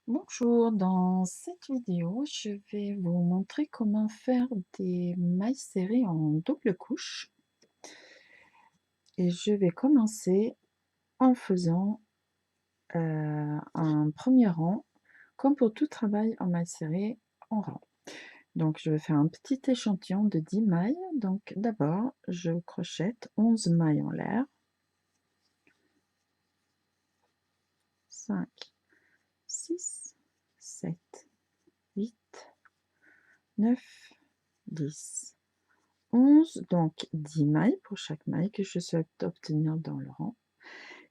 Bonjour, dans cette vidéo, je vais vous montrer comment faire des mailles serrées en double couche. Et je vais commencer en faisant un premier rang, comme pour tout travail en mailles serrées en rang. Donc je vais faire un petit échantillon de 10 mailles. Donc d'abord, je crochette 11 mailles en l'air. 5, 6, 7, 8, 9, 10. 11, donc 10 mailles pour chaque maille que je souhaite obtenir dans le rang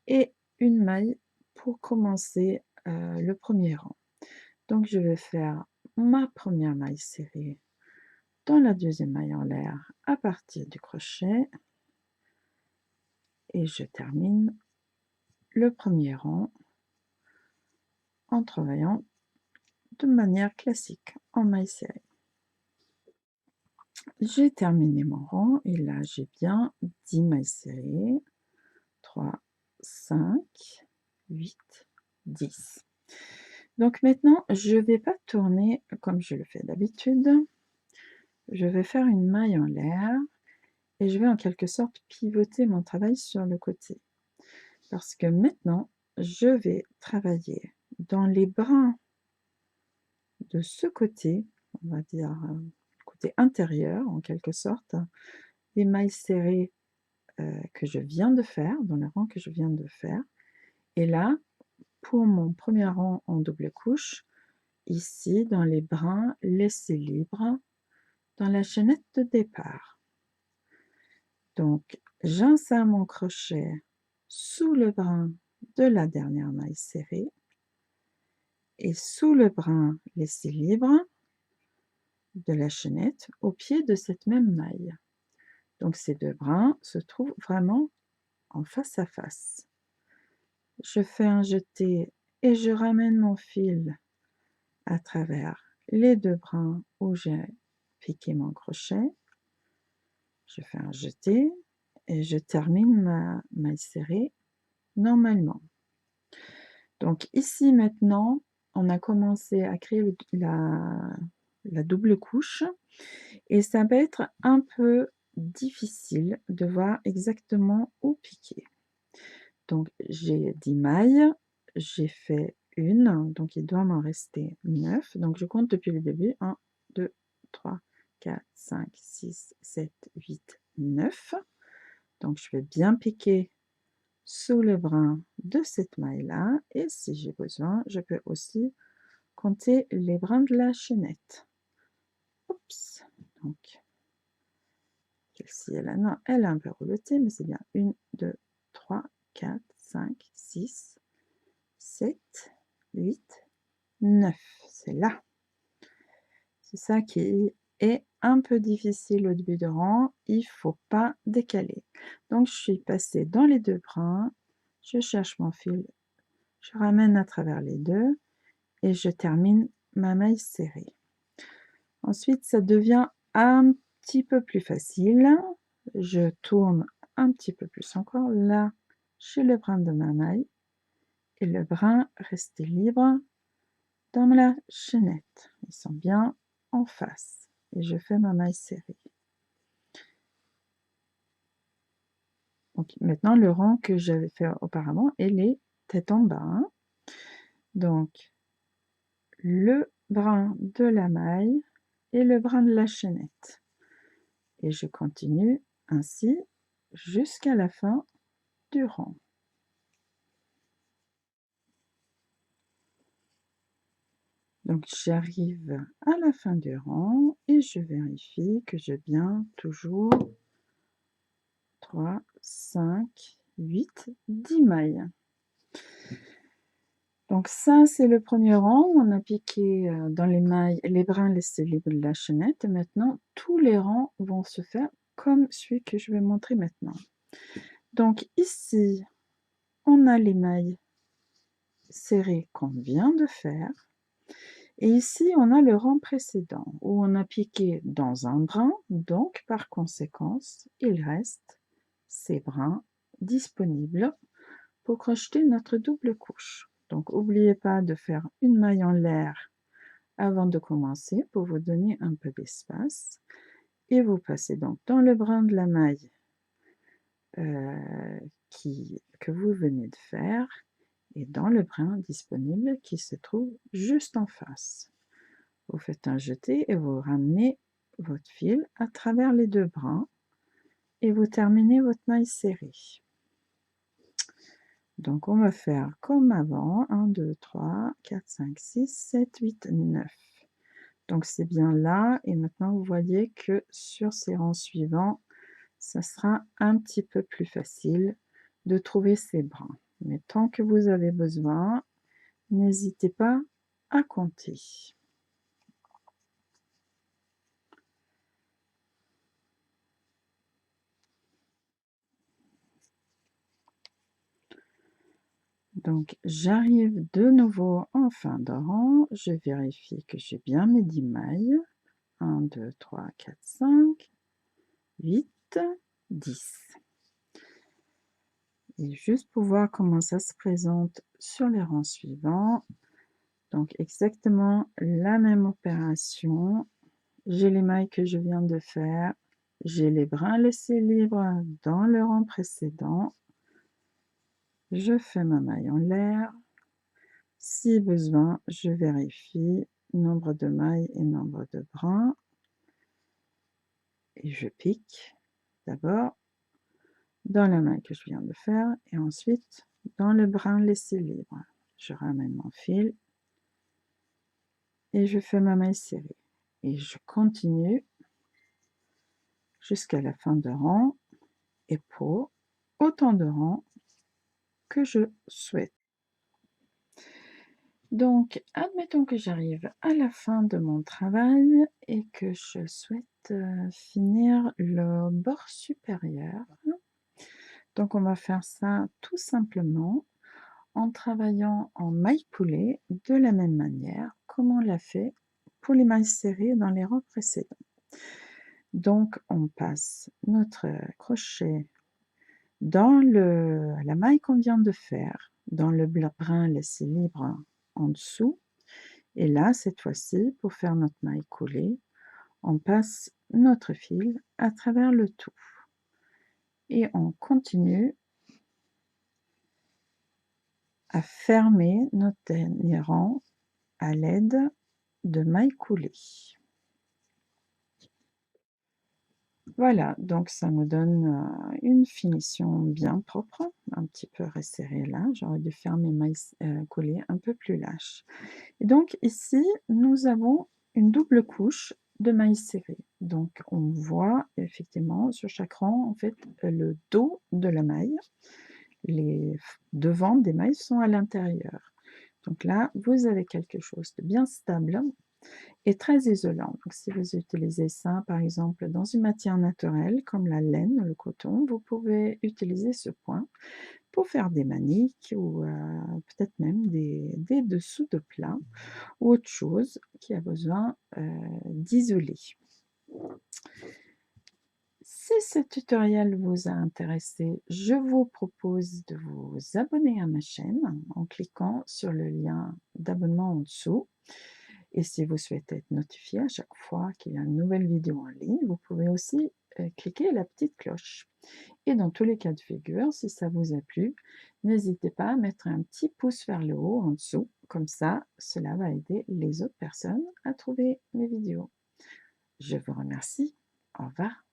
et une maille pour commencer le premier rang. Donc je vais faire ma première maille serrée dans la deuxième maille en l'air à partir du crochet et je termine le premier rang en travaillant de manière classique en maille serrée. J'ai terminé mon rang et là j'ai bien 10 mailles serrées, 3, 5, 8, 10. Donc maintenant, je ne vais pas tourner comme je le fais d'habitude. Je vais faire une maille en l'air et je vais en quelque sorte pivoter mon travail sur le côté. Parce que maintenant, je vais travailler dans les brins de ce côté, on va dire côté intérieur en quelque sorte, les mailles serrées que je viens de faire, dans le rang que je viens de faire. Et là, pour mon premier rang en double couche, ici dans les brins laissés libres dans la chaînette de départ. Donc j'insère mon crochet sous le brin de la dernière maille serrée et sous le brin laissé libre de la chaînette au pied de cette même maille. Donc ces deux brins se trouvent vraiment en face à face. Je fais un jeté et je ramène mon fil à travers les deux brins où j'ai piqué mon crochet. Je fais un jeté et je termine ma maille serrée normalement. Donc ici maintenant, on a commencé à créer la double couche et ça va être un peu difficile de voir exactement où piquer. Donc j'ai 10 mailles, j'ai fait une, donc il doit m'en rester 9. Donc je compte depuis le début, 1, 2, 3, 4, 5, 6, 7, 8, 9. Donc je vais bien piquer sous le brin de cette maille-là et si j'ai besoin, je peux aussi compter les brins de la chaînette. Oups, donc celle-ci, elle est un peu reloutée, mais c'est bien 1, 2, 3, 4, 5, 6, 7, 8, 9. C'est là. C'est ça qui est un peu difficile au début de rang, il ne faut pas décaler. Donc je suis passée dans les deux brins, je cherche mon fil, je ramène à travers les deux et je termine ma maille serrée. Ensuite, ça devient un petit peu plus facile. Je tourne un petit peu plus encore. Là, j'ai le brin de ma maille et le brin resté libre dans la chaînette. Ils sont bien en face et je fais ma maille serrée. Donc maintenant, le rang que j'avais fait auparavant est les têtes en bas. Hein. Donc, le brin de la maille et le brin de la chaînette. Et je continue ainsi jusqu'à la fin du rang. Donc j'arrive à la fin du rang et je vérifie que j'ai bien toujours 3, 5, 8, 10 mailles. Donc ça, c'est le premier rang. On a piqué dans les mailles les brins laissés libres de la chaînette. Et maintenant, tous les rangs vont se faire comme celui que je vais montrer maintenant. Donc ici, on a les mailles serrées qu'on vient de faire. Et ici, on a le rang précédent où on a piqué dans un brin. Donc, par conséquence, il reste ces brins disponibles pour crocheter notre double couche. Donc n'oubliez pas de faire une maille en l'air avant de commencer pour vous donner un peu d'espace et vous passez donc dans le brin de la maille que vous venez de faire et dans le brin disponible qui se trouve juste en face. Vous faites un jeté et vous ramenez votre fil à travers les 2 brins et vous terminez votre maille serrée. Donc on va faire comme avant, 1, 2, 3, 4, 5, 6, 7, 8, 9. Donc c'est bien là et maintenant vous voyez que sur ces rangs suivants, ça sera un petit peu plus facile de trouver ces brins. Mais tant que vous avez besoin, n'hésitez pas à compter. Donc j'arrive de nouveau en fin de rang, je vérifie que j'ai bien mes 10 mailles. 1, 2, 3, 4, 5, 8, 10. Et juste pour voir comment ça se présente sur les rangs suivants. Donc exactement la même opération. J'ai les mailles que je viens de faire. J'ai les brins laissés libres dans le rang précédent. Je fais ma maille en l'air. Si besoin, je vérifie nombre de mailles et nombre de brins. Et je pique d'abord dans la maille que je viens de faire et ensuite dans le brin laissé libre. Je ramène mon fil et je fais ma maille serrée. Et je continue jusqu'à la fin de rang et pour autant de rangs que je souhaite. Donc, admettons que j'arrive à la fin de mon travail et que je souhaite finir le bord supérieur. Donc, on va faire ça tout simplement en travaillant en maille coulée de la même manière comme on l'a fait pour les mailles serrées dans les rangs précédents. Donc, on passe notre crochet dans la maille qu'on vient de faire, dans le brin laissé libre en dessous. Et là, cette fois-ci, pour faire notre maille coulée, on passe notre fil à travers le tout. Et on continue à fermer notre dernier rang à l'aide de mailles coulées. Voilà, donc ça nous donne une finition bien propre, un petit peu resserrée là. J'aurais dû faire mes mailles coulées un peu plus lâches. Et donc ici, nous avons une double couche de mailles serrées. Donc on voit effectivement sur chaque rang, en fait, le dos de la maille. Les devants des mailles sont à l'intérieur. Donc là, vous avez quelque chose de bien stable et très isolant. Donc si vous utilisez ça, par exemple, dans une matière naturelle comme la laine ou le coton, vous pouvez utiliser ce point pour faire des maniques ou peut-être même des dessous de plat ou autre chose qui a besoin d'isoler. Si ce tutoriel vous a intéressé, je vous propose de vous abonner à ma chaîne en cliquant sur le lien d'abonnement en dessous. Et si vous souhaitez être notifié à chaque fois qu'il y a une nouvelle vidéo en ligne, vous pouvez aussi cliquer la petite cloche. Et dans tous les cas de figure, si ça vous a plu, n'hésitez pas à mettre un petit pouce vers le haut en dessous. Comme ça, cela va aider les autres personnes à trouver mes vidéos. Je vous remercie. Au revoir.